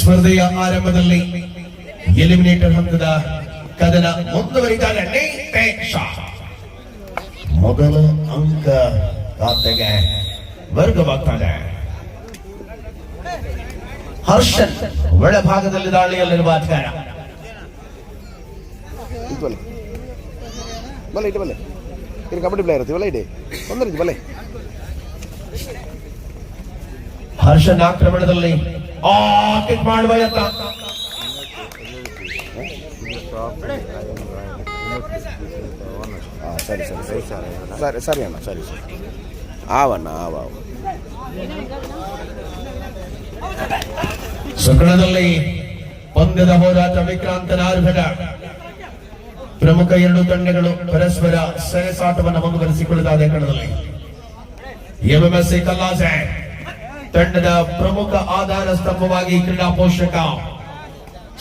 ಸ್ಪರ್ಧೆಯ ಆರಂಭದಲ್ಲಿ ಎಲಿಮಿನೇಟರ್ ಹಂತದ ಕದನ ಮುಂದುವರಿದಾಗ ಮೊದಲ ಅಂಕ ಖಾತೆಗೆ ವರ್ಗವಾಗ್ತಾನೆ. ಹರ್ಷನ್ ಒಳಭಾಗದಲ್ಲಿ ದಾಳಿಯಲ್ಲಿರುವ ಅಧಿಕಾರ. ಕಬಡ್ಡಿ ಪ್ಲೇಯರ್ ಹರ್ಷನ್ ಆಕ್ರಮಣದಲ್ಲಿ ಕಿಕ್ ಮಾಡುವ ಯತ್ನ. ಸರಿ ಅಣ್ಣ ಸರಿ ಆವಣ್ಣ ಸುಕಣದಲ್ಲಿ ಪಂದ್ಯದ ಹೋರಾಟ ವಿಕ್ರಾಂತನ ಆರ್ಭಟ. ಪ್ರಮುಖ ಎರಡು ತಂಡಗಳು ಪರಸ್ಪರ ಸೆಣಸಾಟವನ್ನು ಮುಂದುವರಿಸಿಕೊಳ್ಳುತ್ತದೆ. ಕಣದಲ್ಲಿ ಎಂಎಂಎಸ್ಸಿ ಕಲ್ಲಾಸೆ ತಂಡದ ಪ್ರಮುಖ ಆಧಾರ ಸ್ತಂಭವಾಗಿ ಕ್ರೀಡಾ ಪೋಷಕ,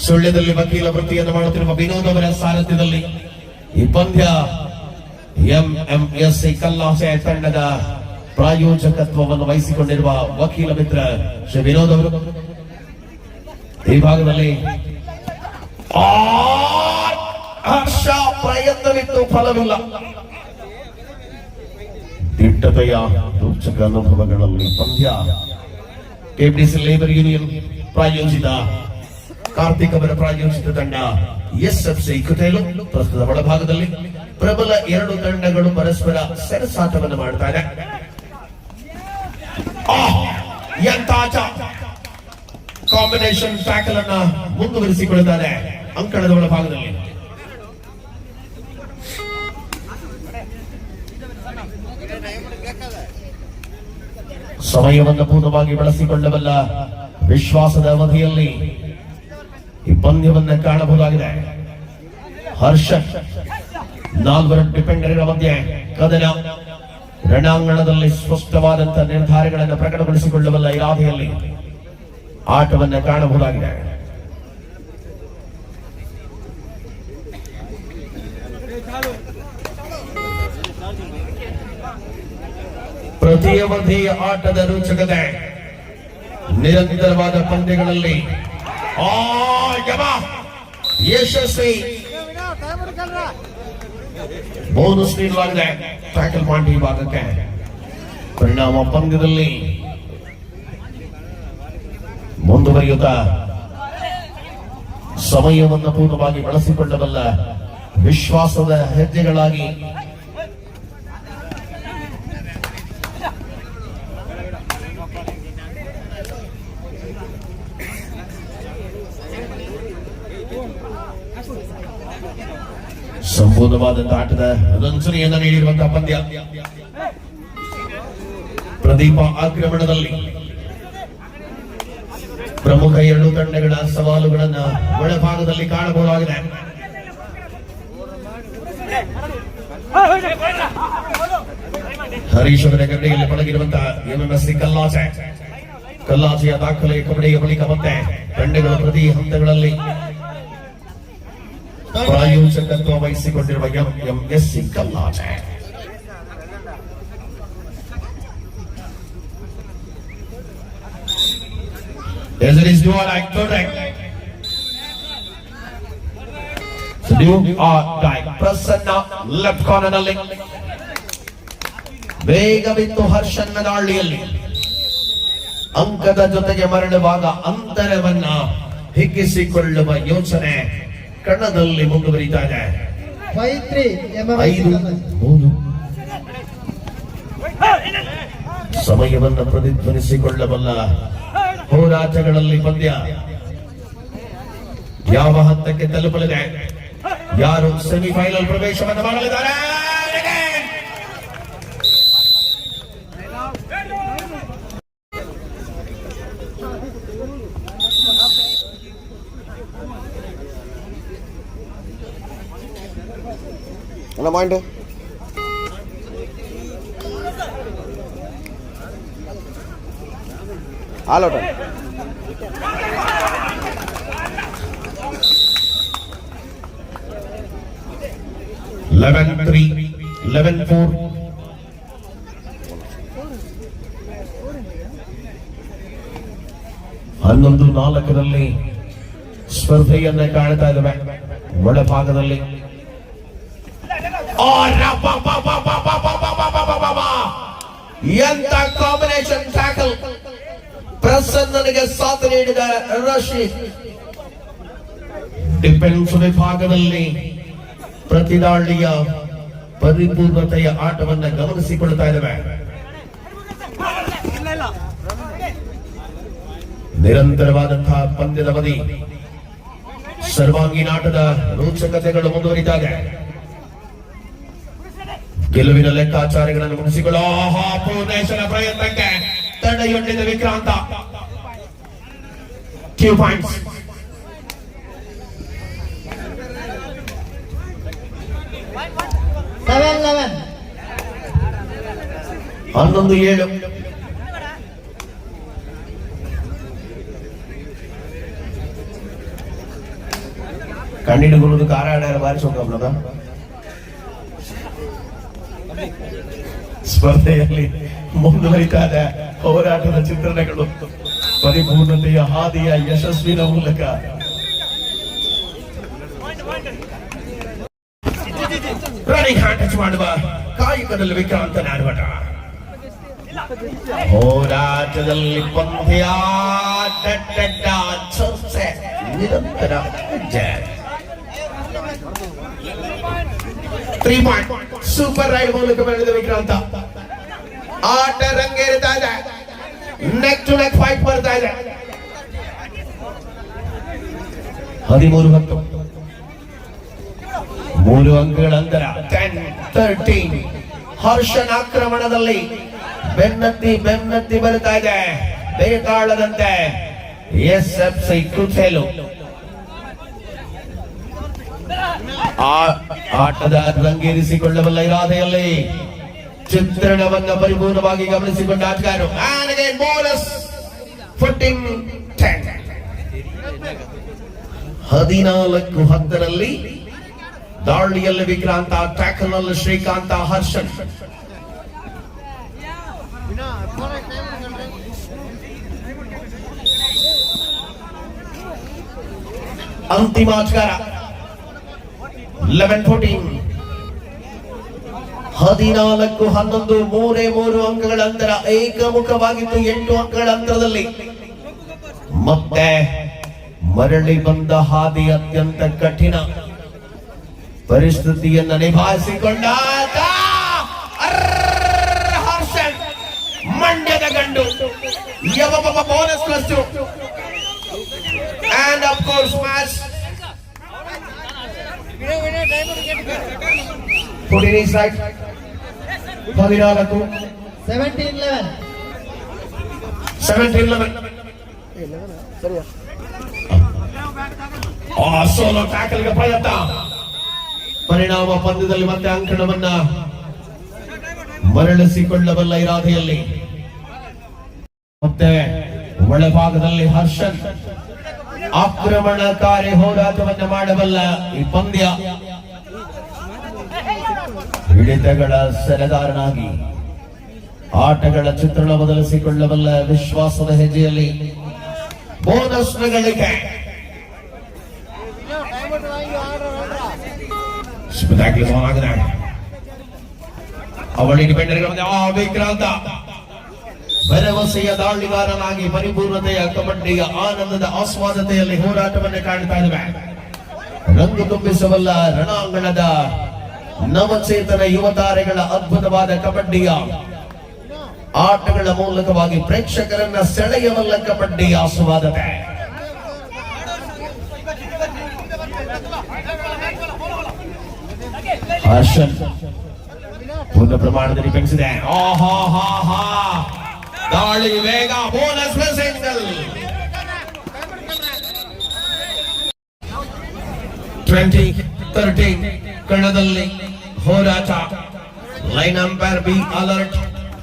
ಸುಳ್ಯದಲ್ಲಿ ವಕೀಲ ವೃತ್ತಿಯನ್ನು ಮಾಡುತ್ತಿರುವ ವಿನೋದ್ ಅವರ ಸಾರಥ್ಯದಲ್ಲಿ ಈ ಪಂದ್ಯ ಎಂಎಂಎಸ್ಸಿ ಕಲ್ಲಾಸೆ ತಂಡದ ಪ್ರಾಯೋಜಕತ್ವವನ್ನು ವಹಿಸಿಕೊಂಡಿರುವ ವಕೀಲ ಮಿತ್ರ ಶ್ರೀ ವಿನೋದ್ ಅವರು ಈ ಭಾಗದಲ್ಲಿ ಹರ್ಷ ಪ್ರಯತ್ನವಿತ್ತು, ಫಲವಿಲ್ಲ. ದಿಟ್ಟತೆಯ ರೋಚಕ ಅನುಭವಗಳಲ್ಲಿ ಪಂದ್ಯ. ಕೆಪಿಟಿಸಿ ಲೇಬರ್ ಯೂನಿಯನ್ ಪ್ರಾಯೋಜಿತ, ಕಾರ್ತಿಕ್ ಅವರ ಪ್ರಾಯೋಜಿತ ತಂಡ ಎಸ್ಎಫ್ಸಿ ಕುಟೇಲು. ಪ್ರಸ್ತುತ ಒಳಭಾಗದಲ್ಲಿ ಪ್ರಬಲ ಎರಡು ತಂಡಗಳು ಪರಸ್ಪರ ಸೆಣಸಾಟವನ್ನು ಮಾಡ್ತಾರೆ. ಕಾಂಬಿನೇಷನ್ ಟ್ಯಾಕಲ್ ಅನ್ನ ಮುಂದುವರಿಸಿಕೊಳ್ಳುತ್ತಾರೆ ಅಂಕಣದ ಒಳಭಾಗದಲ್ಲಿ. ಸಮಯವನ್ನು ಪೂರ್ಣವಾಗಿ ಬಳಸಿಕೊಳ್ಳಬಲ್ಲ ವಿಶ್ವಾಸದ ಅವಧಿಯಲ್ಲಿ ಈ ಪಂದ್ಯವನ್ನು ಕಾಣಬಹುದಾಗಿದೆ. ಹರ್ಷನ್ ನಾಲ್ವರು ಡಿಫೆಂಡರ್ಗಳ ಮಧ್ಯೆ ಕದನ. ರಣಾಂಗಣದಲ್ಲಿ ಸ್ಪಷ್ಟವಾದಂತಹ ನಿರ್ಧಾರಗಳನ್ನು ಪ್ರಕಟಗೊಳಿಸಿಕೊಳ್ಳಬಲ್ಲ ಇರಾದೆಯಲ್ಲಿ ಆಟವನ್ನು ಕಾಣಬಹುದಾಗಿದೆ. ಪ್ರತಿಯವಧಿಯ ಆಟದ ರೋಚಕತೆ. ನಿರಂತರವಾದ ಪಂದ್ಯಗಳಲ್ಲಿ ಯಶಸ್ವಿ ಬೋನಸ್ ನೀಡಲಾಗಿದೆ ಟ್ಯಾಕಲ್ ಪಾಯಿಂಟ್ ವಿಭಾಗಕ್ಕೆ. ಪರಿಣಾಮ ಪಂದ್ಯದಲ್ಲಿ ಮುಂದುವರಿಯುತ್ತಾ ಸಮಯವನ್ನು ಪೂರ್ಣವಾಗಿ ಬಳಸಿಕೊಳ್ಳಬಲ್ಲ ವಿಶ್ವಾಸದ ಹೆಜ್ಜೆಗಳಾಗಿ ಸಂಪೂರ್ಣವಾದಂತಹ ಆಟದ ರಂಜನೆಯನ್ನು ನೀಡಿರುವಂತಹ ಪಂದ್ಯ. ಪ್ರದೀಪ ಆಕ್ರಮಣದಲ್ಲಿ ಪ್ರಮುಖ ಎರಡು ತಂಡಗಳ ಸವಾಲುಗಳನ್ನು ಒಳಭಾಗದಲ್ಲಿ ಕಾಣಬಹುದಾಗಿದೆ. ಹರೀಶ್ ಅವರ ಗಡ್ಡೆಯಲ್ಲಿ ಪಳಗಿರುವಂತಹ ಎಂಎಂಎಸ್ಸಿ ಕಲ್ಲಾಸೆಯ ದಾಖಲೆ ಕಬಡ್ಡಿಯ ಬಳಿಕ ಮತ್ತೆ ತಂಡಗಳ ಪ್ರತಿ ಹಂತಗಳಲ್ಲಿ ಪ್ರಾಯೋಜಕತ್ವ ವಹಿಸಿಕೊಂಡಿರುವ ಎಂಎಂಎಸ್ಸಿ ಕಲ್ಲಾಸೆ. As it is do or die, correct. So do or die. Prasanna left corner ನಲ್ಲಿ ವೇಗವಿತ್ತು ಹರ್ಷನ್ನ ದಾಳಿಯಲ್ಲಿ. ಅಂಕದ ಜೊತೆಗೆ ಮರಳುವಾಗ ಅಂತರವನ್ನ ಹಿಗ್ಗಿಸಿಕೊಳ್ಳುವ ಯೋಚನೆ ಕಣದಲ್ಲಿ ಮುಂದುವರಿತಾ ಇದೆ. 5-3 ಸಮಯವನ್ನು ಪ್ರತಿಧ್ವನಿಸಿಕೊಳ್ಳಬಲ್ಲ ಹೋರಾಟಗಳಲ್ಲಿ ಪಂದ್ಯ ಯಾವ ಹಂತಕ್ಕೆ ತಲುಪಲಿದೆ, ಯಾರು ಸೆಮಿಫೈನಲ್ ಪ್ರವೇಶವನ್ನು ಮಾಡಲಿದ್ದಾರೆ. Point all out. 11-3, 11-4. 11-4 ಸ್ಪರ್ಧೆಯನ್ನ ಕಾಣ್ತಾ ಇದ್ದಾವೆ ಒಳಭಾಗದಲ್ಲಿ. ಎಂತ ಕಾಂಬಿನೇಷನ್ ಟ್ಯಾಕಲ್! ಪ್ರಸನ್ನನಿಗೆ ಸಾಥ್ ನೀಡಿದ ರಶೀದ್. ಡಿಫೆನ್ಸ್ ವಿಭಾಗದಲ್ಲಿ ಪ್ರತಿದಾಳಿಯ ಪರಿಪೂರ್ಣತೆಯ ಆಟವನ್ನು ಗಮನಿಸಿಕೊಳ್ತಾ ಇದ್ದಾವೆ. ನಿರಂತರವಾದಂತಹ ಪಂದ್ಯದ ಅವಧಿ, ಸರ್ವಾಂಗೀಣ ಆಟದ ರೋಚಕತೆಗಳು ಮುಂದುವರಿತಾ ಇದೆ. ಗೆಲುವಿನ ಲೆಕ್ಕಾಚಾರಗಳನ್ನು ಮುಗಿಸಿಕೊಳ್ಳೋ ಪೂರ್ಣೇಶ್ವರ ಪ್ರಯತ್ನಕ್ಕೆ ತಡೆಯೊಡ್ಡಿದ ವಿಕ್ರಾಂತ. 2 ಪಾಯಿಂಟ್ಸ್. ಹನ್ನೊಂದು 7. ಕಣ್ಣಿಡುಗುವುದು ಕಾರಾಡ ಬಾರಿಸೋಕದ ಸ್ಪರ್ಧೆಯಲ್ಲಿ ಮುಂದುವರಿತಾದ ಹೋರಾಟದ ಚಿತ್ರಣಗಳು ಪರಿಪೂರ್ಣತೆಯ ಹಾದಿಯ ಯಶಸ್ವಿನ ಮೂಲಕ ಟಚ್ ಮಾಡುವ ಕಾಯಕದಲ್ಲಿ ವಿಕ್ರಾಂತನ ಆರ್ಭಟ. ಹೋರಾಟದಲ್ಲಿ ಪಂದ್ಯ ಚರ್ಚೆ ನಿರಂತರ. 3 ಪಾಯಿಂಟ್. ಸೂಪರ್ ರೈಡ್ ಮೂಲಕ ಬೆಳೆದ ವಿಕ್ರಾಂತ. ಆಟ ರಂಗೇರುತ್ತಾ ಇದೆ. ನೆಕ್ ಟು ನೆಕ್ ಫೈಟ್ ಬರ್ತಾ ಇದೆ. 13-10. 3 ಅಂಕಗಳ ಅಂತರ. 10-13. ಹರ್ಷನ್ ಆಕ್ರಮಣದಲ್ಲಿ ಬೆನ್ನತ್ತಿ ಬರುತ್ತಾ ಇದೆ. ಬೇಕಾಳದಂತೆ SFC ಕುಚೇಲು. ಆಟದ ರಂಗೇರಿಸಿಕೊಳ್ಳಬಲ್ಲ ಇರಾದೆಯಲ್ಲಿ ಚಿತ್ರಣವನ್ನು ಪರಿಪೂರ್ಣವಾಗಿ ಗಮನಿಸಿಕೊಂಡ ಆಟಗಾರರು. ಬೋನಸ್ 14-10 ದಾಳಿಯಲ್ಲಿ ವಿಕ್ರಾಂತ, ಟ್ಯಾಕಲ್ ನಲ್ಲಿ ಶ್ರೀಕಾಂತ, ಹರ್ಷನ್. ಅಂತಿಮ ಆಟಗಾರ 11-14. 14-11. 3 ಅಂಕಗಳ ಅಂತರ. ಏಕಮುಖವಾಗಿತ್ತು 8 ಅಂಕಗಳ ಅಂತರದಲ್ಲಿ. ಮತ್ತೆ ಮರಳಿ ಬಂದ ಹಾದಿ ಅತ್ಯಂತ ಕಠಿಣ ಪರಿಸ್ಥಿತಿಯನ್ನು ನಿಭಾಯಿಸಿಕೊಂಡ ಹರ್ಷನ್, ಮಂಡ್ಯದ ಗಂಡು. Bonus +2. And of course match 14 is right. 14 17-11. ಸರಿಯಾ? ಸೋಲೋ ಟ್ಯಾಕಲ್ಗೆ ಪ್ರಯತ್ನ. ಪರಿಣಾಮ ಪಂದ್ಯದಲ್ಲಿ ಮತ್ತೆ ಅಂಕಣವನ್ನ ಮರಳಿಸಿಕೊಳ್ಳಬಲ್ಲ ಇರಾದೆಯಲ್ಲಿ. ಮತ್ತೆ ಒಳಭಾಗದಲ್ಲಿ ಹರ್ಷನ್ ಆಕ್ರಮಣಕಾರಿ ಹೋರಾಟವನ್ನು ಮಾಡಬಲ್ಲ ಈ ಪಂದ್ಯ. ಹಿಡಿತಗಳ ಸೆರೆದಾರನಾಗಿ ಆಟಗಳ ಚಿತ್ರಣ ಬದಲಿಸಿಕೊಳ್ಳಬಲ್ಲ ವಿಶ್ವಾಸದ ಹೆಜ್ಜೆಯಲ್ಲಿ ಬೋನಸ್ಗಳಿಗೆ ಅವಳಿ ಡಿಪೆಂಡರ್ ವಿಕ್ರಾಂತ ಭರವಸೆಯ ದಾಳಿಗಾರನಾಗಿ ಪರಿಪೂರ್ಣತೆಯ ಕಬಡ್ಡಿಯ ಆನಂದದ ಆಸ್ವಾದತೆಯಲ್ಲಿ ಹೋರಾಟವನ್ನು ಕಾಣ್ತಾ ಇದ್ದೇವೆ. ರಂಗು ತುಂಬಿಸಬಲ್ಲ ರಣಾಂಗಣದ ನವಚೇತನ ಯುವತಾರೆಗಳ ಅದ್ಭುತವಾದ ಕಬಡ್ಡಿಯ ಆಟಗಳ ಮೂಲಕವಾಗಿ ಪ್ರೇಕ್ಷಕರನ್ನ ಸೆಳೆಯಬಲ್ಲ ಕಬಡ್ಡಿಯ ಆಸ್ವಾದತೆ. ಹರ್ಷನ್ ಪೂರ್ಣ ಪ್ರಮಾಣದಲ್ಲಿ ಬೆಳೆಸಿದೆ. ದಾಳಿ ವೇಗ. Bonus single. 20-13 ಕಣದಲ್ಲಿ ಹೋರಾಟ. Line umpire be alert.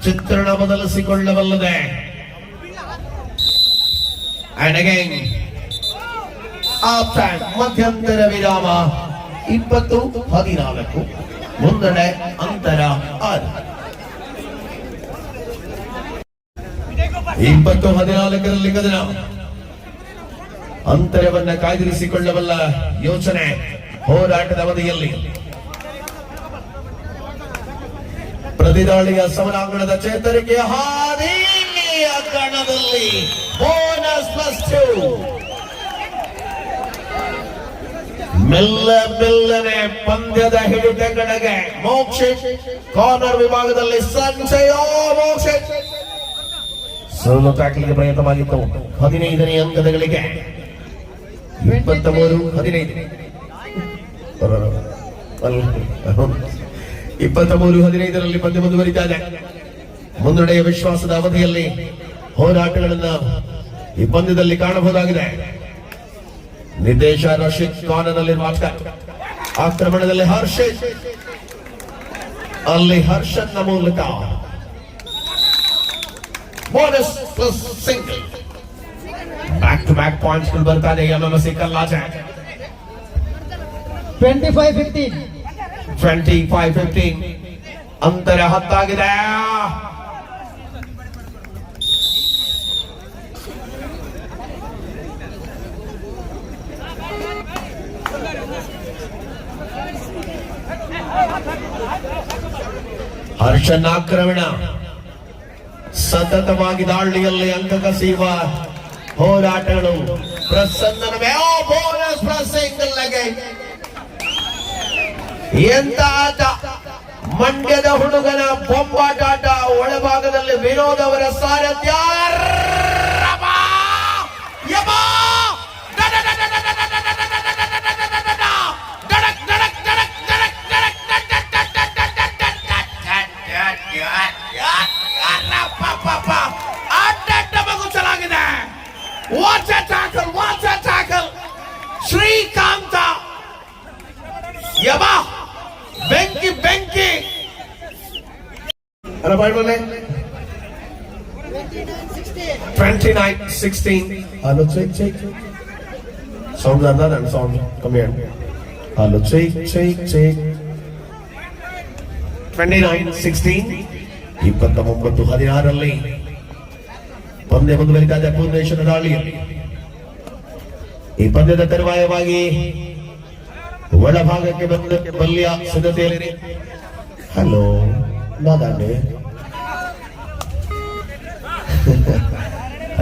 ಚಿತ್ರಣ ಬದಲಿಸಿಕೊಳ್ಳಬಲ್ಲದೆ. ಅಂಡ್ ಅಗೈನ್ ಆಫ್ ಟೈಮ್, ಮಧ್ಯಂತರ ವಿರಾಮ. 20-14 ಮುಂದಡೆ ಅಂತರ 6. 20-14 ಕದನ. ಅಂತರವನ್ನ ಕಾಯ್ದಿರಿಸಿಕೊಳ್ಳಬಲ್ಲ ಯೋಚನೆ ಹೋರಾಟದ ಅವಧಿಯಲ್ಲಿ ಪ್ರತಿದಾಳಿಯ ಸಮರಾಂಗಣದ ಚೇತರಿಕೆಯ ಹಾದಿಯ ಕಣದಲ್ಲಿ ಬೋನಸ್ +2 ಮೆಲ್ಲನೆ ಪಂದ್ಯದ ಹಿಡಿತ ಕಡೆಗೆ ಮೋಕ್ಷಿತ್ ಕಾರ್ನರ್ ವಿಭಾಗದಲ್ಲಿ ಸಂಚಯ ಮೋಕ್ಷಿತ್ ಸೋಲು ಟ್ಯಾಕ್ಲಿಗೆ ಪ್ರಯತ್ನವಾಗಿತ್ತು 15ನೇ ಅಂಕದಗಳಿಗೆ 23-15 23-15ರಲ್ಲಿ ಪಂದ್ಯ ಮುಂದುವರಿತಾ ಇದೆ. ಮುನ್ನಡೆಯ ವಿಶ್ವಾಸದ ಅವಧಿಯಲ್ಲಿ ಹೋರಾಟಗಳನ್ನ ಈ ಪಂದ್ಯದಲ್ಲಿ ಕಾಣಬಹುದಾಗಿದೆ. ನಿರ್ದೇಶ ರಶೀದ್ ಕಾರ್ನರ್ನಲ್ಲಿರುವ ಆಕ್ರಮಣದಲ್ಲಿ ಹರ್ಷಿತ್, ಅಲ್ಲಿ ಹರ್ಷನ್ನ ಮೂಲಕ bonus plus single back to back points ಬರ್ತಾ ಇದೆ. MMC ಕಲ್ಲಾಚೆ 25-15 ಅಂತರ 10 ಆಗಿದೆ. ಹರ್ಷನ್ ಆಕ್ರಮಣ ಸತತವಾಗಿ ದಾಳಿಯಲ್ಲಿ ಅಂಕ ಕಸಿಯುವ ಹೋರಾಟಗಳು. ಪ್ರಸನ್ನನ ಬೋನಸ್ ಪ್ಲಸ್ ಸಿಂಗಲ್ ಗೆ ಎಂತ ಆಟ! ಮಂಡ್ಯದ ಹುಡುಗನ ಬೊಂಬಾಟಾಟ. ಒಳಭಾಗದಲ್ಲಿ ವಿನೋದ್ ಅವರ ಸಾರಥ್ಯ. What a tackle! What a tackle! Srikanth ಯಬಾ ಬೆಂಕಿ 29-16. Hello, check. Sound louder and sound. Come here. Hello, check. 29-16. 29-16ರಲ್ಲಿ ಪಂದ್ಯ ಮುಂದುವರಿತಾ ಇದೆ. ಪೂರ್ಣೇಶ್ವರ ದಾಳಿಯಲ್ಲಿ ಈ ಪಂದ್ಯದ ತರುವಾಯವಾಗಿ ಒಳಭಾಗಕ್ಕೆ ಬಂದ ಬಲ್ಯ ಸಿದ್ಧತೆಯಲ್ಲಿ. ಹಲೋ ನಾದಾಂಡೆ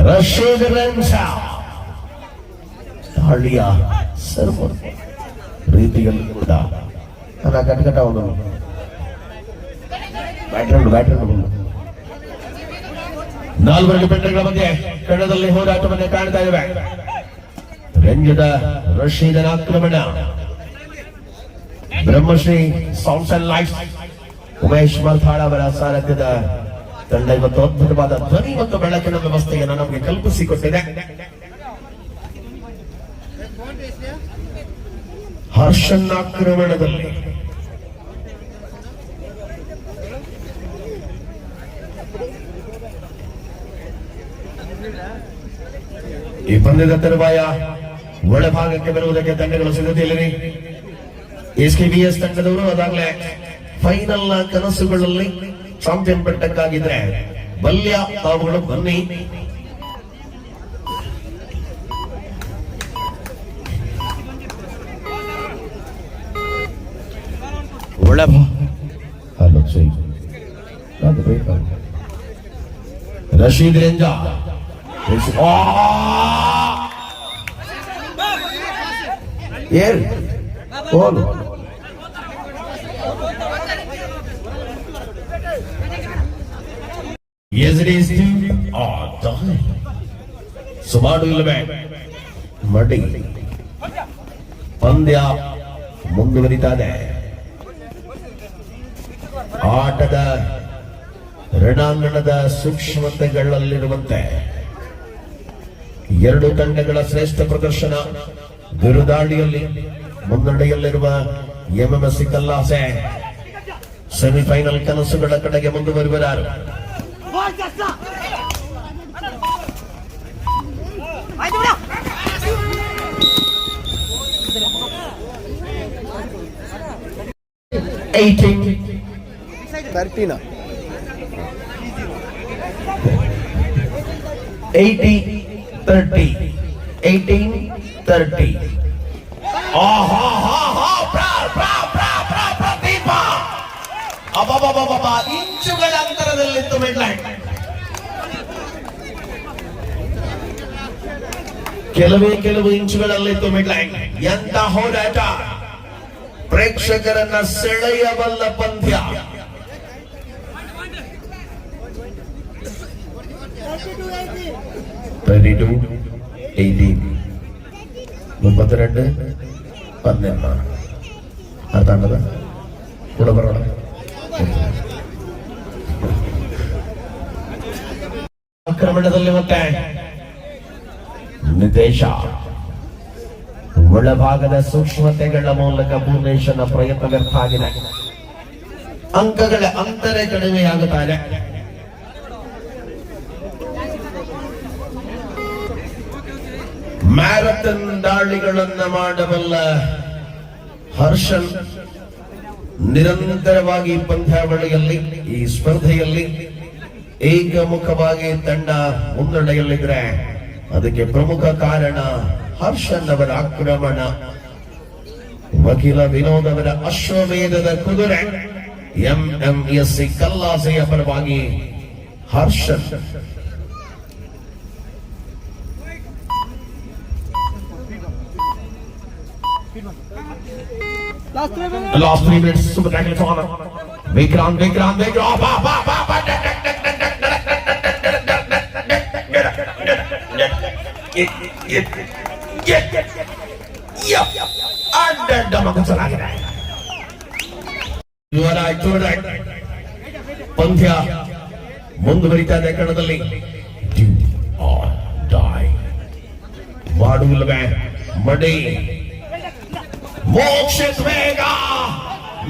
ರಶೀದ್ ರೆನ್ಸಾ ದಾಳಿಯ ಸರ್ವರ್ ರೀತಿಯಲ್ಲಿ ಕೂಡ ಕಟ್ಕಟ ಅವನು ಬ್ಯಾಟ್ರನ್ 4 ಪೆಂಡಗಳ ಮಧ್ಯೆ ಕಣದಲ್ಲಿ ಹೋರಾಟವನ್ನು ಕಾಣ್ತಾ ಇವೆ. ರಂಜದ ರಶೀದನ ಆಕ್ರಮಣ. Brahmashri sounds and lights Umesh Maltala ಅವರ ಸಾರಥ್ಯದ ತಂಡ ಇವತ್ತು ಅದ್ಭುತವಾದ ಧ್ವನಿ ಮತ್ತು ಬೆಳಕಿನ ವ್ಯವಸ್ಥೆಯನ್ನು ನಮಗೆ ಕಲ್ಪಿಸಿಕೊಟ್ಟಿದೆ. ಹರ್ಷನ್ ಆಕ್ರಮಣದಲ್ಲಿ ಈ ಪಂದ್ಯದ ತರುವಾಯ ಒಳಭಾಗಕ್ಕೆ ಬರುವುದಕ್ಕೆ ತಂಡಗಳು ಸಿದ್ಧತೆಯಲ್ಲಿ. SKBS ತಂಡದವರು ಅದಾಗಲೇ ಫೈನಲ್ ಕನಸುಗಳಲ್ಲಿ ಚಾಂಪಿಯನ್ ಪಟ್ಟಕ್ಕಾಗಿದ್ರೆ ಬಲ್ಯ ತಾವುಗಳು ಬನ್ನಿ. ರಶೀದ್ ರೆಂಜಾ ಸುಮಾರು ಇಲ್ಲವೇ ಮಡಿ ಪಂದ್ಯ ಮುಂದುವರಿತಾ ಇದೆ. ಆಟದ ರಣಾಂಗಣದ ಸೂಕ್ಷ್ಮತೆಗಳಲ್ಲಿರುವಂತೆ ಎರಡು ತಂಡಗಳ ಶ್ರೇಷ್ಠ ಪ್ರದರ್ಶನ ಬಿರುದಾಳಿಯಲ್ಲಿ ಮುನ್ನಡೆಯಲ್ಲಿರುವ MMC ಕಲ್ಲಾಸೆ ಸೆಮಿಫೈನಲ್ ಕನಸುಗಳ ಕಡೆಗೆ ಮುಂದುವರಿಯುವರು. 18-30. ಪ್ರದೀಪ ಅಬ್ಬಬ್ಬಬ್ಬಬ್ಬ, ಇಂಚುಗಳ ಅಂತರದಲ್ಲಿತ್ತು ಮಿಡ್ಲೈನ್. ಕೆಲವು ಇಂಚುಗಳಲ್ಲಿತ್ತು ಮಿಡ್ಲೈನ್. ಎಂತ ಹೋರಾಟ! ಪ್ರೇಕ್ಷಕರನ್ನ ಸೆಳೆಯಬಲ್ಲ ಪಂದ್ಯ. മുപ്പത്തിരണ്ട് 12 അതാണത് കൂടെ പറയണം. ಆಕ್ರಮಣದಲ್ಲಿ ಮತ್ತೆ ನಿತೇಶ ಒಳಭಾಗದ ಸೂಕ್ಷ್ಮತೆಗಳ ಮೂಲಕ ಭುವನೇಶ್ವರನ ಪ್ರಯತ್ನ ವ್ಯರ್ಥ ಆಗಿದೆ. ಅಂಕಗಳ ಅಂತರ ಕಡಿಮೆಯಾಗುತ್ತಾರೆ. ಮ್ಯಾರಥಾನ್ ದಾಳಿಗಳನ್ನ ಮಾಡಬಲ್ಲ ಹರ್ಷನ್ ನಿರಂತರವಾಗಿ ಪಂದ್ಯಾವಳಿಯಲ್ಲಿ, ಈ ಸ್ಪರ್ಧೆಯಲ್ಲಿ ಏಕಮುಖವಾಗಿ ತಂಡ ಮುನ್ನಡೆಯಲ್ಲಿದ್ರೆ ಅದಕ್ಕೆ ಪ್ರಮುಖ ಕಾರಣ ಹರ್ಷನ್ ಅವರ ಆಕ್ರಮಣ. ವಕೀಲ ವಿನೋದ್ ಅವರ ಅಶ್ವಮೇಧದ ಕುದುರೆ ಎಂಎಂಎಸ್ಸಿ ಕಲ್ಲಾಸೆಯ ಪರವಾಗಿ ಹರ್ಷನ್. Last 3 minutes, super tackle is on. Vikrant. ಪಂದ್ಯ ಮುಂದುವರಿತಾ ಇದೆ ಕಣದಲ್ಲಿ. ಮಾಡುವುಲ್ಲವೇ ಮಡಿ ಮೋಕ್ಷ ವೇಗ,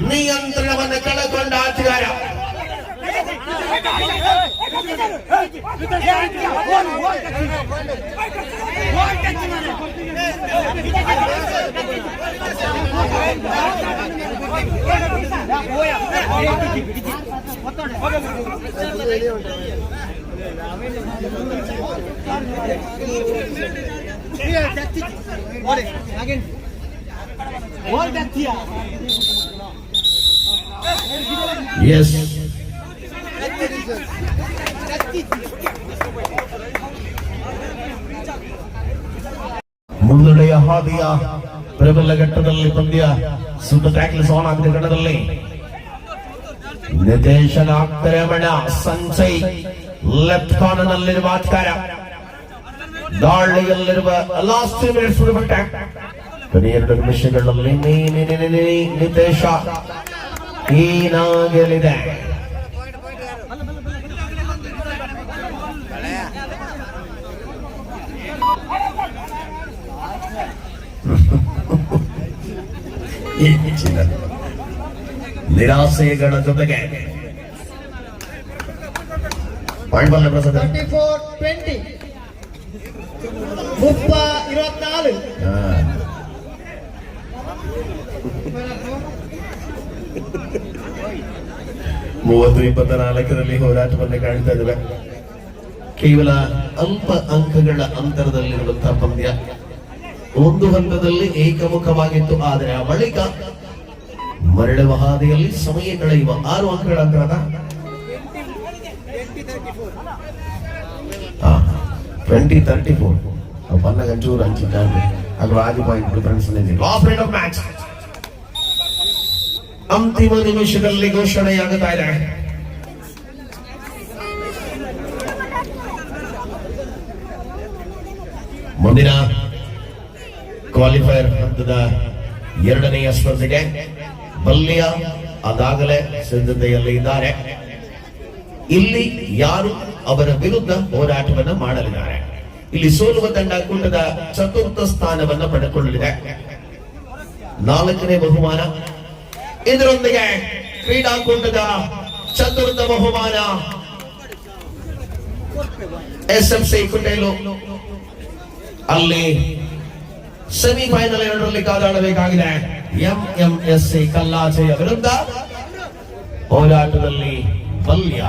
ನಿಯಂತ್ರಣವನ್ನು ಕಳೆದುಕೊಂಡ ಆಟಗಾರ. Yes. ಮುನ್ನಡೆಯ ಹಾದಿಯ ಪ್ರಬಲ ಘಟ್ಟದಲ್ಲಿ ಪಂದ್ಯ ಸೂಪರ್ ಟ್ಯಾಕ್ಲ್ ಆನ್ ಆಗಿದೆ ಕಣದಲ್ಲಿ. ನಿತೇಶನ ಆಕ್ರಮಣ. ಸಂಜಯ್ ಲೆಫ್ಟ್ ಕಾರ್ನರ್ ನಲ್ಲಿರುವ ಆಟಗಾರ. ದಾಳಿಯಲ್ಲಿರುವ ಲಾಸ್ಟ್ 2 minutes ಕೊನೆಯ 2 ನಿಮಿಷಗಳಲ್ಲಿ ನಿತೇಶ ಏನಾಗಲಿದೆ? ನಿರಾಸೆಗಳ ಜೊತೆಗೆ ಪಾಯಿಂಟ್ ಬಲ್ಲ ಪ್ರಸಾದ 34-20 24 30-24 ಹೋರಾಟವನ್ನೇ ಕಾಣ್ತಾ ಇದ್ದೇವೆ. ಕೇವಲ ಅಲ್ಪ ಅಂಕಗಳ ಅಂತರದಲ್ಲಿರುವಂತಹ ಪಂದ್ಯ. ಒಂದು ಹಂತದಲ್ಲಿ ಏಕಮುಖವಾಗಿತ್ತು, ಆದರೆ ಆ ಬಳಿಕ ಮರಳುವ ಹಾದಿಯಲ್ಲಿ ಸಮಯ ಕಳೆಯುವ 6 ಅಂಕಗಳ ಅಂತರದ 20-34 ಬನ್ನ ಗಂಟೂರು ಹಂಚಿದ್ದಾರೆ. ಅದು 5 point difference last minute of match. ಅಂತಿಮ ನಿಮಿಷದಲ್ಲಿ ಘೋಷಣೆಯಾಗುತ್ತಾ ಇದೆ. ಮುಂದಿನ ಕ್ವಾಲಿಫೈಯರ್ ಹಂತದ 2ನೇ ಸ್ಪರ್ಧೆಗೆ ಬಲ್ಯ ಅದಾಗಲೇ ಸಿದ್ಧತೆಯಲ್ಲಿ ಇದ್ದಾರೆ. ಇಲ್ಲಿ ಯಾರು ಅವರ ವಿರುದ್ಧ ಹೋರಾಟವನ್ನು ಮಾಡಲಿದ್ದಾರೆ? ಇಲ್ಲಿ ಸೋಲುವ ತಂಡ ಕೂಟದ 4th ಸ್ಥಾನವನ್ನು ಪಡೆದುಕೊಳ್ಳಲಿದೆ. 4ನೇ ಬಹುಮಾನ. ಇದರೊಂದಿಗೆ ಕ್ರೀಡಾಕೂಟದ 4th ಬಹುಮಾನ SFC ಕುಟೇಲು. ಅಲ್ಲಿ ಸೆಮಿಫೈನಲ್ 2ರಲ್ಲಿ ಕಾದಾಡಬೇಕಾಗಿದೆ. ಎಂಎಂಎಸ್ಸಿ ಕಲ್ಲಾಚೆಯ ವಿರುದ್ಧ ಹೋರಾಟದಲ್ಲಿ ಬಲ್ಯ.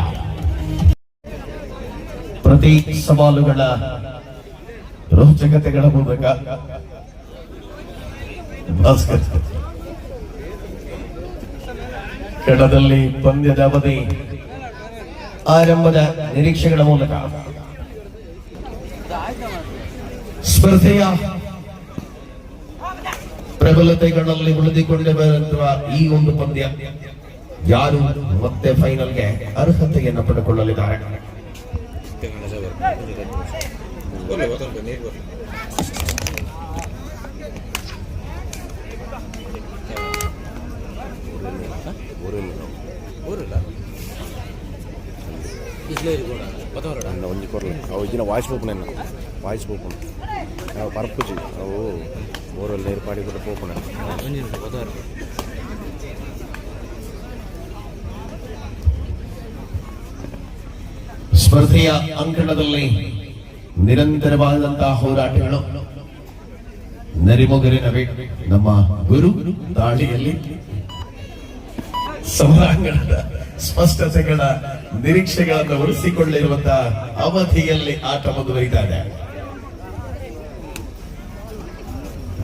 ಪ್ರತಿ ಸವಾಲುಗಳ ರೋಚಕತೆಗಳ ಮೂಲಕ ಭಾಸ್ಕರ್ ಕಣದಲ್ಲಿ ಪಂದ್ಯದ ಅವಧಿ ಆರಂಭದ ನಿರೀಕ್ಷೆಗಳ ಮೂಲಕ ಸ್ಪರ್ಧೆಯ ಪ್ರಬಲತೆಗಳಲ್ಲಿ ಉಳಿದುಕೊಂಡಿರುವ ಈ ಒಂದು ಪಂದ್ಯ ಯಾರು ಮತ್ತೆ ಫೈನಲ್ಗೆ ಅರ್ಹತೆಯನ್ನು ಪಡೆದುಕೊಳ್ಳಲಿದ್ದಾರೆ. ಒಂಜಿ ಕೊರಲ ಅವು ಇಜಿನ ವಾಯ್ಸ್ ಪೋಪುನ ವಾಯ್ಸ್ ಪೋಪುನ ನಾವು ಪರಪುಜಿ ಅವು ಊರಲ್ಲಿ ನೀರು ಪಾಡಿ ಕೂಡ ಪೋಪುನ ಸ್ಪರ್ಧೆಯ ಅಂಕಣದಲ್ಲಿ ನಿರಂತರವಾದಂತಹ ಹೋರಾಟಗಳು ನರಿಮೊಗರಿನವೇ. ನಮ್ಮ ಗುರು ದಾಳಿಯಲ್ಲಿ ಸಭಾಂಗಣದ ಸ್ಪಷ್ಟತೆಗಳ ನಿರೀಕ್ಷೆಗಳನ್ನು ಉಳಿಸಿಕೊಳ್ಳಿರುವಂತಹ ಅವಧಿಯಲ್ಲಿ ಆಟ ಮುಂದುವರಿತಾ ಇದೆ.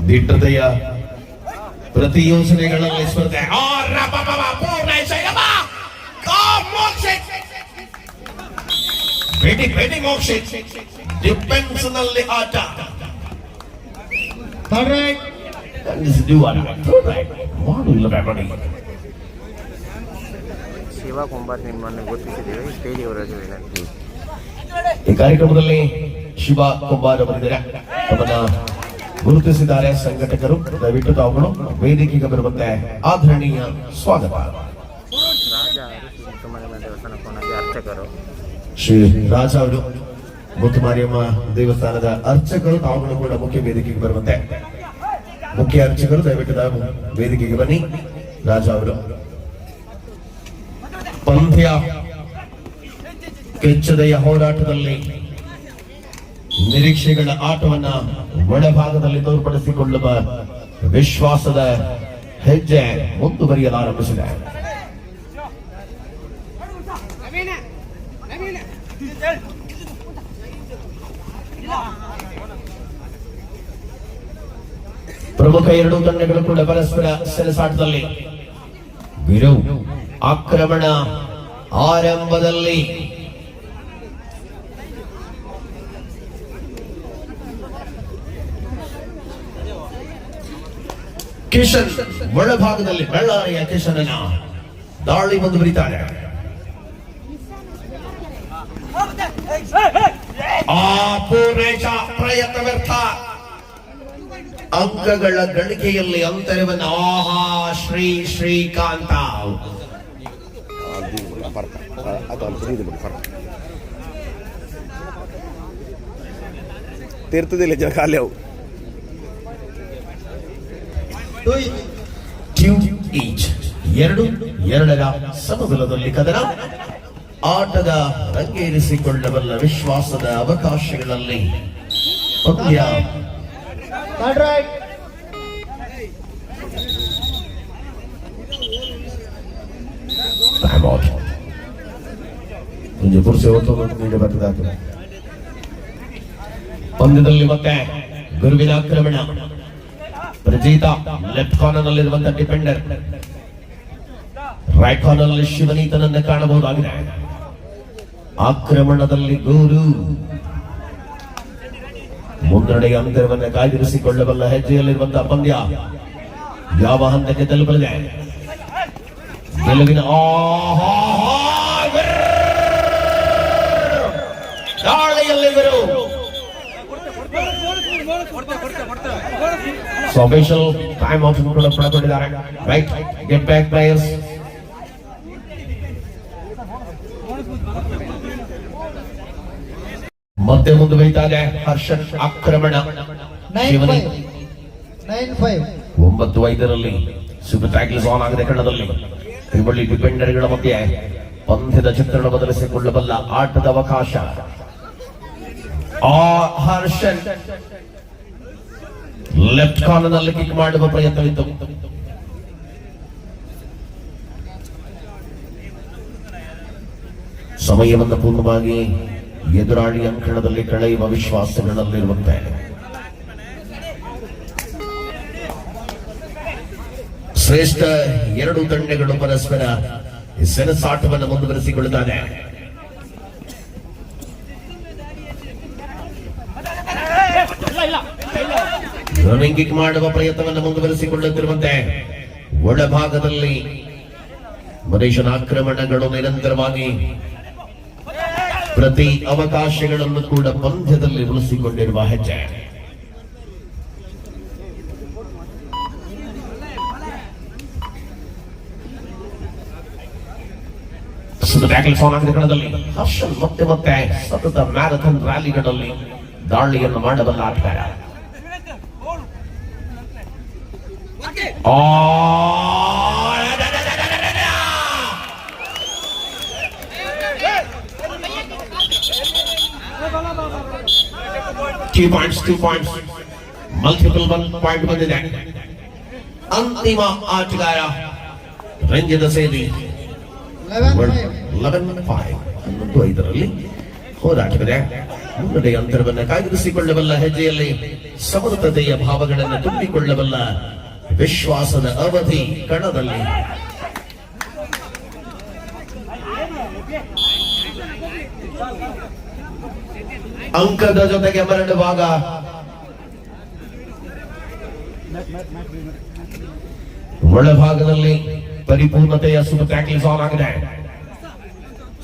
ದಿಟ್ಟತೆಯ ಪ್ರತಿ ಯೋಜನೆಗಳಲ್ಲಿ ಸ್ಪರ್ಧೆ ಡಿಫೆನ್ಸ್ ನಲ್ಲಿ ಆಟ ಶಿವ ಕುಂಬಾರ್ ನಿಮ್ಮನ್ನು ಗುರುತಿಸಿದ್ದೇವೆ ಸ್ಟೇಜ್ ಈ ಕಾರ್ಯಕ್ರಮದಲ್ಲಿ ಶಿವ ಕುಂಬಾರ್ ಅವರಿದ್ದಾರೆ, ಅವನ್ನ ಗುರುತಿಸಿದ್ದಾರೆ ಸಂಘಟಕರು. ದಯವಿಟ್ಟು ತಾವುಗಳು ವೇದಿಕೆಗೆ ಬರುವಂತೆ ಆದರಣೀಯ ಸ್ವಾಗತ. ದೇವಸ್ಥಾನ ಕೋಣಕ್ಕೆ ಅರ್ಚಕರು ಶ್ರೀ ರಾಜ ಅವರು ಮುತ್ತುಮಾರಿಯಮ್ಮ ದೇವಸ್ಥಾನದ ಅರ್ಚಕರು, ತಾವುಗಳು ಕೂಡ ಮುಖ್ಯ ವೇದಿಕೆಗೆ ಬರುವಂತೆ. ಮುಖ್ಯ ಅರ್ಚಕರು ದಯವಿಟ್ಟು ತಾವು ವೇದಿಕೆಗೆ ಬನ್ನಿ. ರಾಜ ಅವರು ಪಂದ್ಯ ಕೆಚ್ಚದೆಯ ಹೋರಾಟದಲ್ಲಿ ನಿರೀಕ್ಷೆಗಳ ಆಟವನ್ನ ಒಳಭಾಗದಲ್ಲಿ ತೋರ್ಪಡಿಸಿಕೊಳ್ಳುವ ವಿಶ್ವಾಸದ ಹೆಜ್ಜೆ ಮುಂದುವರಿಯಲಾರಂಭಿಸಿದೆ. ಪ್ರಮುಖ ಎರಡೂ ತಂಡಗಳು ಕೂಡ ಪರಸ್ಪರ ಸೆಣಸಾಟದಲ್ಲಿ. ವಿರು ಆಕ್ರಮಣ ಆರಂಭದಲ್ಲಿ ಕಿಶನ್ ಒಳಭಾಗದಲ್ಲಿ ಬಳ್ಳಾರಿಯ ಕಿಶನನ ದಾಳಿ ಮುಂದುವರಿತಾರೆ. ಪೂರ್ವೇಶ ಪ್ರಯತ್ನ ವ್ಯರ್ಥ. ಅಂಕಗಳ ಗಳಿಕೆಯಲ್ಲಿ ಅಂತರವನ್ನು ಶ್ರೀಕಾಂತ ತೀರ್ಥದಿಲ್ಲ ಜನ ಖಾಲಿ ಅವು ಎರಡರ ಸಮಬಲದಲ್ಲಿ ಕದನ. ಆಟದ ರಂಗೇರಿಸಿಕೊಳ್ಳಬಲ್ಲ ವಿಶ್ವಾಸದ ಅವಕಾಶಗಳಲ್ಲಿ ಪಂದ್ಯ. ಪಂದ್ಯದಲ್ಲಿ ಮತ್ತೆ ಗುರುವಿನ ಆಕ್ರಮಣ. ಪ್ರಜೀತ ಲೆಫ್ಟ್ ಕಾರ್ನರ್ ನಲ್ಲಿರುವಂತಹ ಡಿಫೆಂಡರ್, ರೈಟ್ ಕಾರ್ನರ್ ನಲ್ಲಿ ಶಿವನೀತನನ್ನು ಕಾಣಬಹುದಾಗಿದೆ. ಆಕ್ರಮಣದಲ್ಲಿ ಗುರು ಮುನ್ನಡೆಯ ಅಂತರವನ್ನು ಕಾಯ್ದಿರಿಸಿಕೊಳ್ಳಬಲ್ಲ ಹೆಜ್ಜೆಯಲ್ಲಿರುವಂತಹ ಪಂದ್ಯ ಯಾವ ಹಂತಕ್ಕೆ ತಲುಪಲಿದೆ? ಗೆಲುವಿನ ದಾಳಿಯಲ್ಲಿ ಆಫೀಷಿಯಲ್ ಟೈಮ್ ಔಟ್ ಕೂಡ ಪಡೆದುಕೊಂಡಿದ್ದಾರೆ. Right, get back players. ಮತ್ತೆ ಮುಂದುವರಿತಾ ಇದೆ ಹರ್ಷನ್ ಆಕ್ರಮಣ. 9-5 ಸೂಪರ್ ಟ್ಯಾಕ್ಲ್ಸ್ ಆನ್ ಆಗಿದೆ ಕಣದಲ್ಲಿ. ತ್ರಿಬಳಿ ಡಿಫೆಂಡರ್ಗಳ ಮಧ್ಯೆ ಪಂದ್ಯದ ಚಿತ್ರಣ ಬದಲಿಸಿಕೊಳ್ಳಬಲ್ಲ ಆಟದ ಅವಕಾಶ. ಹರ್ಷನ್ ಲೆಫ್ಟ್ ಕಾರ್ನರ್ ನಲ್ಲಿ ಕಿಕ್ ಮಾಡುವ ಪ್ರಯತ್ನವಿತ್ತು. ಸಮಯವನ್ನು ಪೂರ್ಣವಾಗಿ ಎದುರಾಳಿ ಅಂಕಣದಲ್ಲಿ ಕಳೆಯುವ ವಿಶ್ವಾಸಗಳಲ್ಲಿರುವಂತೆ ಶ್ರೇಷ್ಠ ಎರಡು ತಂಡಗಳು ಪರಸ್ಪರ ಸೆಣಸಾಟವನ್ನು ಮುಂದುವರಿಸಿಕೊಳ್ಳುತ್ತಾರೆ. ರನ್ನಿಂಗ್ ಕಿಕ್ ಮಾಡುವ ಪ್ರಯತ್ನವನ್ನು ಮುಂದುವರಿಸಿಕೊಳ್ಳುತ್ತಿರುವಂತೆ ಒಳಭಾಗದಲ್ಲಿ ಮನುಷ್ಯನ ಆಕ್ರಮಣಗಳು ನಿರಂತರವಾಗಿ ಪ್ರತಿ ಅವಕಾಶಗಳನ್ನು ಕೂಡ ಪಂದ್ಯದಲ್ಲಿ ಉಳಿಸಿಕೊಂಡಿರುವ ಹೆಜ್ಜೆ. ಕಣದಲ್ಲಿ ಹರ್ಷನ್ ಮತ್ತೆ ಮತ್ತೆ ಸತತ ಮ್ಯಾರಥಾನ್ ರ್ಯಾಲಿಗಳಲ್ಲಿ ದಾಳಿಯನ್ನು ಮಾಡಬಲ್ಲ ಆಟಗಾರ. ಟೂ ಪಾಯಿಂಟ್ಸ್ ಮಲ್ಟಿಪಲ್ 1 ಪಾಯಿಂಟ್ ಬಂದಿದೆ. ಅಂತಿಮ ಆಟಗಾರ ರಂಜದ ಸೇರಿ 11-5 ಹೋರಾಟವಿದೆ. ಮುನ್ನಡೆ ಅಂತರವನ್ನು ಕಾಯ್ದಿರಿಸಿಕೊಳ್ಳಬಲ್ಲ ಹೆಜ್ಜೆಯಲ್ಲಿ ಸಮರ್ಥತೆಯ ಭಾವಗಳನ್ನು ತುಂಬಿಕೊಳ್ಳಬಲ್ಲ ವಿಶ್ವಾಸದ ಅವಧಿ ಕಣದಲ್ಲಿ. ಅಂಕದ ಜೊತೆಗೆ ಮರಳುವಾಗ ಒಳಭಾಗದಲ್ಲಿ ಪರಿಪೂರ್ಣತೆಯ ಸುತ್ತು ಟ್ಯಾಕ್ಲಿಸ್ ಆನ್ ಆಗಿದೆ.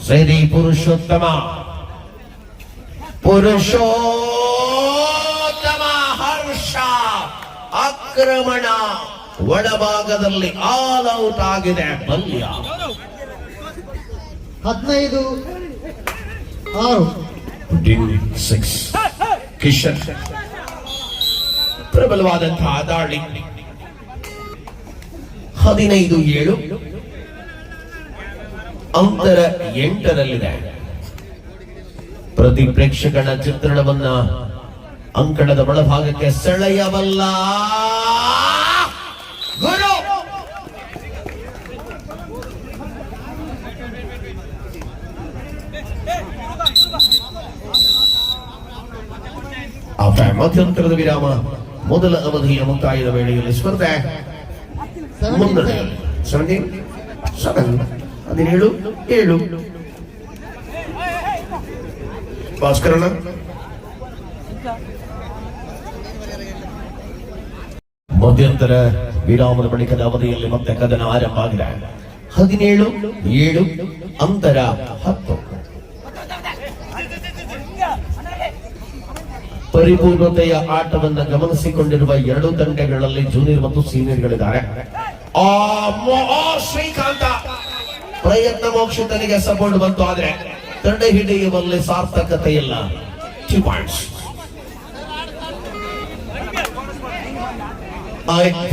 ಸೈದಿ ಪುರುಷೋತ್ತಮ ಹರ್ಷ ಆಕ್ರಮಣ ಒಳಭಾಗದಲ್ಲಿ ಆಲ್ ಔಟ್ ಆಗಿದೆ. ಬಲ್ಯ 15-6 ಕಿಶನ್ ಪ್ರಬಲವಾದಂತಹ ದಾಳಿ. 15-7 ಅಂತರ 8ರಲ್ಲಿದೆ. ಪ್ರತಿ ಪ್ರೇಕ್ಷಕನ ಚಿತ್ರಣವನ್ನ ಅಂಕಣದ ಒಳಭಾಗಕ್ಕೆ ಸೆಳೆಯಬಲ್ಲ ಗುರು. ಮಧ್ಯಂತರದ ವಿರಾಮ ಮೊದಲ ಅವಧಿಯ ಮುಕ್ತಾಯದ ವೇಳೆಯಲ್ಲಿ ಸ್ಪರ್ಧೆ ಮುನ್ನಡೆ 17-7 ಭಾಸ್ಕರಣ ಮಧ್ಯಂತರ ವಿರಾಮದ ಬಳಿಕದ ಅವಧಿಯಲ್ಲಿ ಮತ್ತೆ ಕದನ ಆರಂಭ ಆಗಿದೆ. 17-7 ಅಂತರ 10. ಪರಿಪೂರ್ಣತೆಯ ಆಟವನ್ನು ಗಮನಿಸಿಕೊಂಡಿರುವ ಎರಡು ತಂಡಗಳಲ್ಲಿ ಜೂನಿಯರ್ ಮತ್ತು ಸೀನಿಯರ್ಗಳಿದ್ದಾರೆ. ಶ್ರೀಕಾಂತ ಪ್ರಯತ್ನ ಮೋಕ್ಷತನಿಗೆ ಸಪೋರ್ಟ್ ಬಂತು, ಆದ್ರೆ ತಂಡ ಹಿಡಿಯುವಲ್ಲಿ ಸಾರ್ಥಕತೆ ಇಲ್ಲ. 2 ಪಾಯಿಂಟ್ಸ್.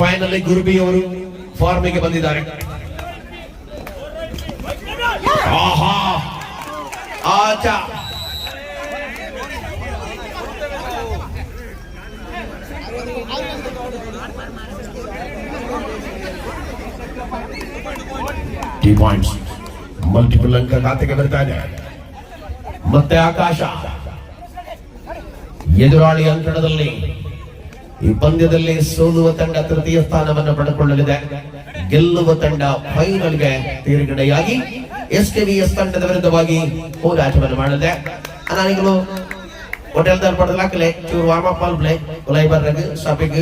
ಫೈನಲಿ ಗುರುಬಿ ಅವರು ಫಾರ್ಮಿಗೆ ಬಂದಿದ್ದಾರೆ. ಆಹಾ ಆಚಾ ಪಾಯಿಂಟ್ಸ್ ಮಲ್ಟಿಪಲ್ ಅಂಕ ಖಾತೆಗೆ ಬರ್ತಾ ಇದೆ. ಮತ್ತೆ ಆಕಾಶ ಎದುರಾಳಿ ಅಂಕಣದಲ್ಲಿ ಈ ಪಂದ್ಯದಲ್ಲಿ ಸೋಲುವ ತಂಡ ತೃತೀಯ ಸ್ಥಾನವನ್ನು ಪಡೆದುಕೊಳ್ಳಲಿದೆ. ಗೆಲ್ಲುವ ತಂಡ ಫೈನಲ್ಗೆ ತೇರ್ಗಡೆಯಾಗಿ SKVS ತಂಡದ ವಿರುದ್ಧವಾಗಿ ಹೋರಾಟವನ್ನು ಮಾಡಲಿದೆ. ನಾನೀಗಲೂ ಹೋಟೆಲ್ ಪಡೆದಲಾಗಲೇ ಚೂರು ವಾರ್ಮ್ ಅಪ್ ಮಾಡ್ಲೇ ಕೊಲೈ ಬರ್ರಾಗ ಶಾಪಿಂಗ್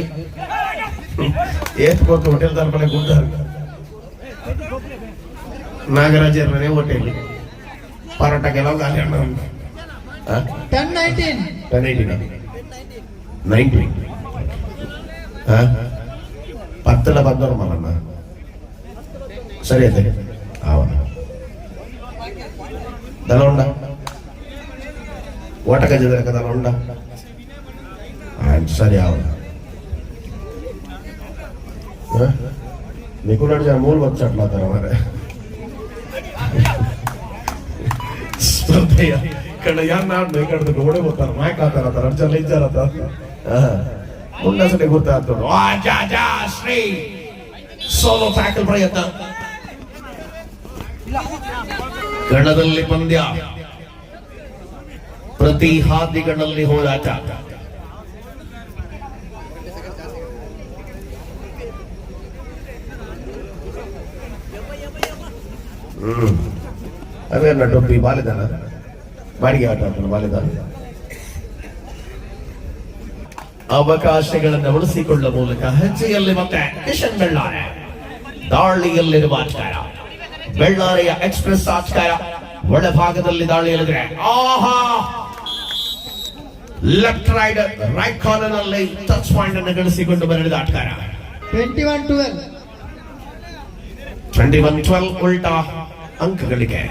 ಏತ್ ಕೊಟ್ಟು ಹೋಟೆಲ್ ತಲುಪಲೆ ಗುಡ್ಡ ನಾಗರಾಜರನೇ ಹೋಟೆಲ್ ಪರೋಟ ಕೆಲವು ಗಾಲಿ ಅಣ್ಣ 10-19 ಪತ್ತಲ ಬಂದವರು ಮಲ್ಲಣ್ಣ ಸರಿ ಅದೇ ದಲ ಉಂಡ ಓಟ ಗಜದ ದಲ ಉಂಡ ಸರಿ ಅವನ ನಿಕುಲ ಮೂಲ ಬಚ್ಚಾಟ್ಲಾತಾರ ಮಾರೆ ಸ್ಪರ್ಧೆಯ ಕಡೆ ಯಾರು ನಾಡು ಈ ಕಡೆ ಗೋಡೆ ಗೊತ್ತಾರ ಮಾಯಕ್ ಆತಾರ ಅರ್ಜಲ್ಲ ಇದ್ದಾರ ಮುಂಡಸಡೆ ಗೊತ್ತಾಗ್ತದೆ. ಶ್ರೀ ಸೋಲೋ ಟ್ಯಾಕಲ್ ಪ್ರಯತ್ನ. ಗಣದಲ್ಲಿ ಪಂದ್ಯ, ಪ್ರತಿ ಹಾದಿಗಳಲ್ಲಿ ಹೋರಾಟ. ಅವೇನ ಟೊಪ್ಪಿ ಬಾಲಿದಾನ ಬಾಡಿಗೆ ಆಟ ಆಡ್ತಾನೆ ಬಾಲಿದಾನ. ಅವಕಾಶಗಳನ್ನು ಉಳಿಸಿಕೊಳ್ಳುವ ಮೂಲಕ ಹೆಜ್ಜೆಯಲ್ಲಿ ಮತ್ತೆ ಕಿಶನ್ ಬೆಳ್ಳಾರೆ, ದಾಳಿಯಲ್ಲಿರುವ ಆಟಗಾರ ಬೆಳ್ಳಾರೆಯ ಎಕ್ಸ್ಪ್ರೆಸ್ ಆಟಗಾರ ಒಳಭಾಗದಲ್ಲಿ ದಾಳಿಯಲ್ಲಿದ್ರೆ ಆಹಾ ಲೆಫ್ಟ್ ರೈಟ್ ಕಾರ್ನರ್ ನಲ್ಲಿ ಟಚ್ ಪಾಯಿಂಟ್ ಅನ್ನು ಗಳಿಸಿಕೊಂಡು ಬರೆದ ಆಟಗಾರ 21-12. 21-12 ಉಲ್ಟಾ ಅಂಕಗಳಿಗೆ.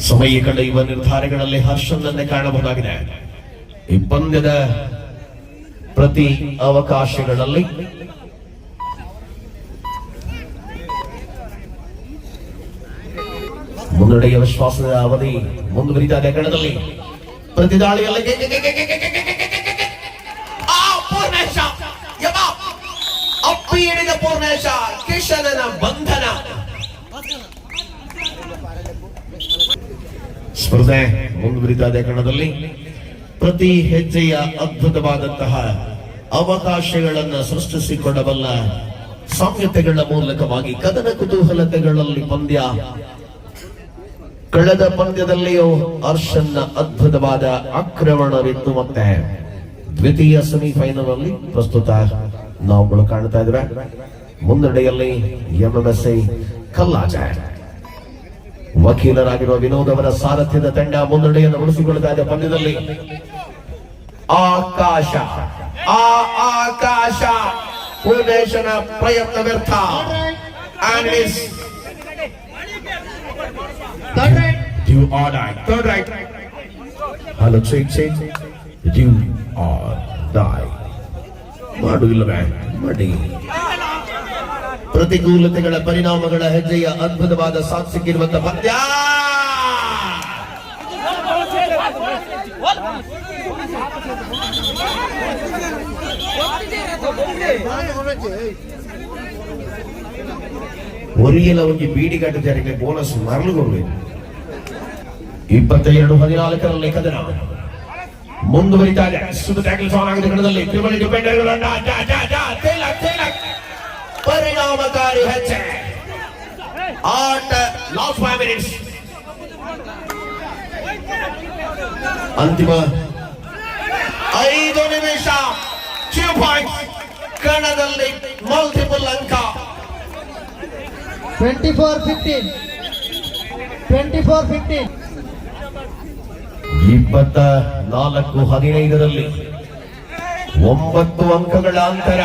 ಸಮಯ ಕಳೆಯುವ ನಿರ್ಧಾರಗಳಲ್ಲಿ ಹರ್ಷನನ್ನೇ ಕಾಣಬಹುದಾಗಿದೆ. ಈ ಪಂದ್ಯದ ಪ್ರತಿ ಅವಕಾಶಗಳಲ್ಲಿ ಮುನ್ನಡೆಯ ವಿಶ್ವಾಸದ ಅವಧಿ ಮುಂದುವರಿತಾ ಇದೆ. ಕಣದಲ್ಲಿ ಪ್ರತಿ ದಾಳಿಯಲ್ಲಿ ಅಪ್ಪಿ ಹಿಡಿದ ಪೂರ್ಣೇಶ, ಕಿಶನನ ಬಂಧನ. ಸ್ಪರ್ಧೆ ಮುಂದುವರಿತಾ ಇದೆ. ಕಣದಲ್ಲಿ ಪ್ರತಿ ಹೆಜ್ಜೆಯ ಅದ್ಭುತವಾದಂತಹ ಅವಕಾಶಗಳನ್ನು ಸೃಷ್ಟಿಸಿಕೊಳ್ಳಬಲ್ಲ ಸಾಮ್ಯತೆಗಳ ಮೂಲಕವಾಗಿ ಕದನ ಕುತೂಹಲತೆಗಳಲ್ಲಿ ಪಂದ್ಯ. ಕಳೆದ ಪಂದ್ಯದಲ್ಲಿಯೂ ಹರ್ಷನ್ನ ಅದ್ಭುತವಾದ ಆಕ್ರಮಣವಿತ್ತು. ಮತ್ತೆ ದ್ವಿತೀಯ ಸೆಮಿಫೈನಲ್ ಅಲ್ಲಿ ಪ್ರಸ್ತುತ ನಾವುಗಳು ಕಾಣ್ತಾ ಇದ್ದೇವೆ. ಮುನ್ನಡೆಯಲ್ಲಿ ಎಂಎಂಎಸ್ಐ ಕಲ್ಲಾಜ, ವಕೀಲರಾಗಿರುವ ವಿನೋದ್ ಅವರ ಸಾರಥ್ಯದ ತಂಡ ಮುನ್ನಡೆಯನ್ನು ಉಳಿಸಿಕೊಳ್ತಾ ಇದೆ ಪಂದ್ಯದಲ್ಲಿ. ಆಕಾಶ ಪೂರ್ಣೇಶನ ಪ್ರಯತ್ನ ವ್ಯರ್ಥ. Do or die. Third right. Hello, change. Do or die. ಮಾಡು ಇಲ್ಲವೇ ಮಾಡಿ. ಪ್ರತಿಕೂಲತೆಗಳ ಪರಿಣಾಮಗಳ ಹೆಜ್ಜೆಯ ಅದ್ಭುತವಾದ ಸಾಥ್ ಸಿಕ್ಕಿರುವಂತಹ ಪಂದ್ಯ. ಒರಿಯಲ ಒಂದು ಬೀಡಿ ಕಟ್ಟಿದ್ದಾರೆ ಬೋನಸ್ ಮರಳುಗೊಳ್ಬೇಕು. 22-14 ಕದನ ಮುಂದುವರಿತಾ ಇದೆ. ಸುತ್ತ ಟ್ಯಾಕಲ್ ಫಾನ್ ಆಗಿದೆ. ಕಣದಲ್ಲಿ ತ್ರಿಬಲ್ ಡಿಫೆಂಡರ್ಗಳನ್ನ ಪರಿಣಾಮಕಾರಿ ಹೆಜ್ಜೆ. ಆಟ ಲಾಸ್ಟ್ 5 ಮಿನಿಟ್ಸ್. ಅಂತಿಮ 5 ನಿಮಿಷ. 2 ಪಾಯಿಂಟ್ಸ್. ಕಣದಲ್ಲಿ ಮಲ್ಟಿಪಲ್ ಅಂಕ. 24-15. 24-15. 24-15 9 ಅಂಕಗಳ ಅಂತರ.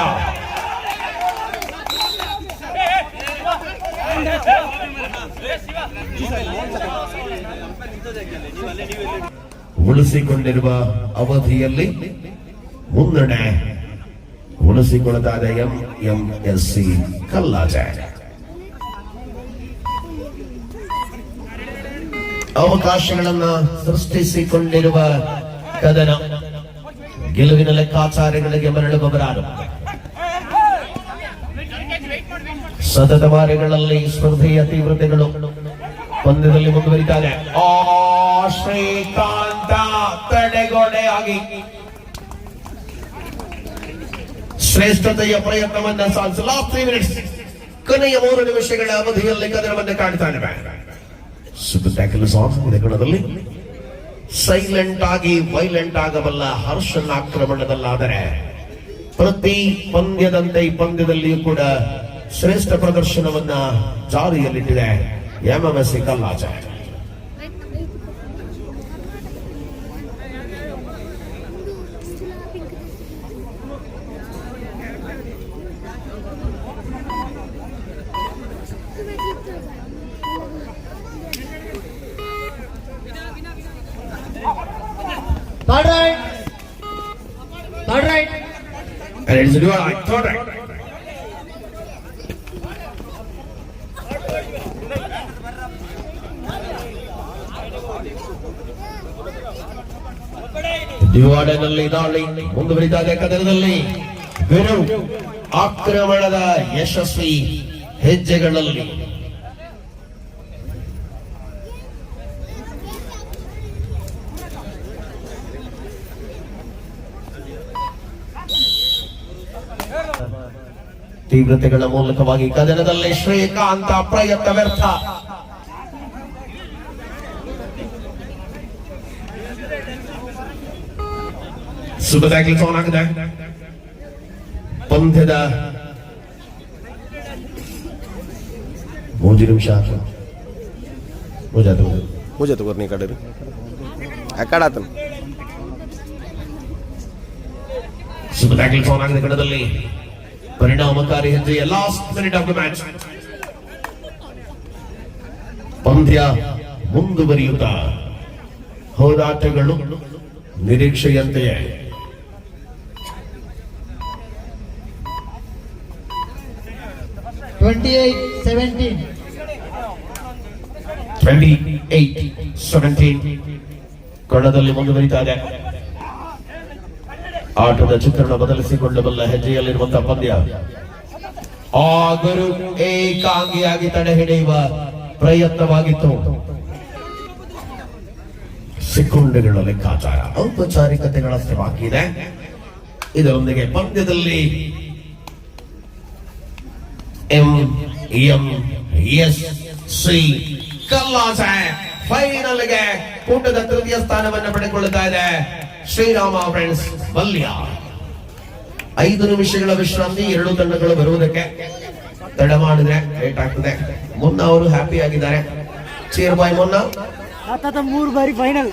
ಉಳಿಸಿಕೊಂಡಿರುವ ಅವಧಿಯಲ್ಲಿ ಮುನ್ನಡೆ ಉಳಿಸಿಕೊಳ್ಳುತ್ತಾ ಇದೆ ಎಂಎಂಎಸ್ಸಿ ಕಲ್ಲಾಜ. ಅವಕಾಶಗಳನ್ನ ಸೃಷ್ಟಿಸಿಕೊಂಡಿರುವ ಕದನ. ಗೆಲುವಿನ ಲೆಕ್ಕಾಚಾರಗಳಿಗೆ ಮರಳುವವರಾರು. ಸತತ ಬಾರಿಗಳಲ್ಲಿ ಸ್ಪರ್ಧೆಯ ತೀವ್ರತೆಗಳು ಪಂದ್ಯದಲ್ಲಿ ಮುಂದುವರಿತಾರೆ. ಶ್ರೀಕಾಂತ ತಡೆಗೋಡೆಯಾಗಿ ಶ್ರೇಷ್ಠತೆಯ ಪ್ರಯತ್ನವನ್ನ ಸಾಧಿಸಲು ಲಾಸ್ಟ್ 3 ಮಿನಿಟ್ಸ್. ಕೊನೆಯ 3 ನಿಮಿಷಗಳ ಅವಧಿಯಲ್ಲಿ ಕದನವನ್ನು ಕಾಣ್ತಾನೆ. ಕಣದಲ್ಲಿ ಸೈಲೆಂಟ್ ಆಗಿ ವೈಲೆಂಟ್ ಆಗಬಲ್ಲ ಹರ್ಷನ್ ಆಕ್ರಮಣದಲ್ಲಾದರೆ ಪ್ರತಿ ಪಂದ್ಯದಂತೆ ಈ ಪಂದ್ಯದಲ್ಲಿಯೂ ಕೂಡ ಶ್ರೇಷ್ಠ ಪ್ರದರ್ಶನವನ್ನ ಜಾರಿಯಲ್ಲಿಟ್ಟಿದೆ ಎಂಎಂಎಸ್ಸಿ ಕಲ್ಲಾಜ. Third right. And it's a dual right. Third right. ಡಿವಾರ್ಡನಲ್ಲಿ ದಾಳಿ ಮುಂದುವರಿತಾ ಇದೆ. ಕದನದಲ್ಲಿ ಆಕ್ರಮಣದ ಯಶಸ್ವಿ ಹೆಜ್ಜೆಗಳಲ್ಲಿ ತೀವ್ರತೆಗಳ ಮೂಲಕವಾಗಿ ಕದನದಲ್ಲಿ ಶ್ರೀಕಾಂತ ಪ್ರಯತ್ನ ವ್ಯರ್ಥ. ಸೂಪರ್ ಟ್ಯಾಕಲ್ ಆನ್ ಆಗಿದೆ. ಪಂದ್ಯದ 3 ನಿಮಿಷ पूजा तो करनी काढे ಅಕಾಡ ಆತನ ಸೂಪರ್ ಟ್ಯಾಕಲ್ ಆನ್ ಆಗಿದೆ ಕಣದಲ್ಲಿ. ಪರಿಣಾಮಕಾರಿ ಹೆಜ್ಜೆಯ last minute of the match. ಪಂದ್ಯ ಮುಂದುವರಿಯುತ್ತಾ ಹೋರಾಟಗಳು ನಿರೀಕ್ಷೆಯಂತೆಯೇ. ಟ್ವೆಂಟಿ-ಏಟ್ 17. 28-17 ಕಣದಲ್ಲಿ ಮುಂದುವರಿತಾ ಇದೆ. ಆಟದ ಚಿತ್ರಣ ಬದಲಿಸಿಕೊಳ್ಳಬಲ್ಲ ಹೆಜ್ಜೆಯಲ್ಲಿರುವಂತಹ ಪಂದ್ಯ. ಆದರೂ ಏಕಾಂಗಿಯಾಗಿ ತಡೆ ಹಿಡಿಯುವ ಪ್ರಯತ್ನವಾಗಿತ್ತು. ಸೆಕೆಂಡ್ಗಳ ಲೆಕ್ಕಾಚಾರ, ಔಪಚಾರಿಕತೆಗಳಷ್ಟೇ ಬಾಕಿ ಇದೆ. ಇದರೊಂದಿಗೆ ಪಂದ್ಯದಲ್ಲಿ MMSC ಕಲ್ಲಾಸ ಫೈನಲ್ಗೆ ಕೂಟದ ತೃತೀಯ ಸ್ಥಾನವನ್ನು ಪಡೆದುಕೊಳ್ಳುತ್ತಾ ಇದೆ. ಶ್ರೀರಾಮ ಫ್ರೆಂಡ್ಸ್ ಬಲ್ಯ. 5 ನಿಮಿಷಗಳ ವಿಶ್ರಾಂತಿ. 2 ತಂಡಗಳು ಬರುವುದಕ್ಕೆ ತಡ ಮಾಡಿದ್ರೆ ಲೇಟ್ ಆಗ್ತದೆ. ಮುನ್ನ ಅವರು ಹ್ಯಾಪಿ ಆಗಿದ್ದಾರೆ. ಚೇರ್ ಬಾಯ್ ಮುನ್ನ 3 ಬಾರಿ ಫೈನಲ್.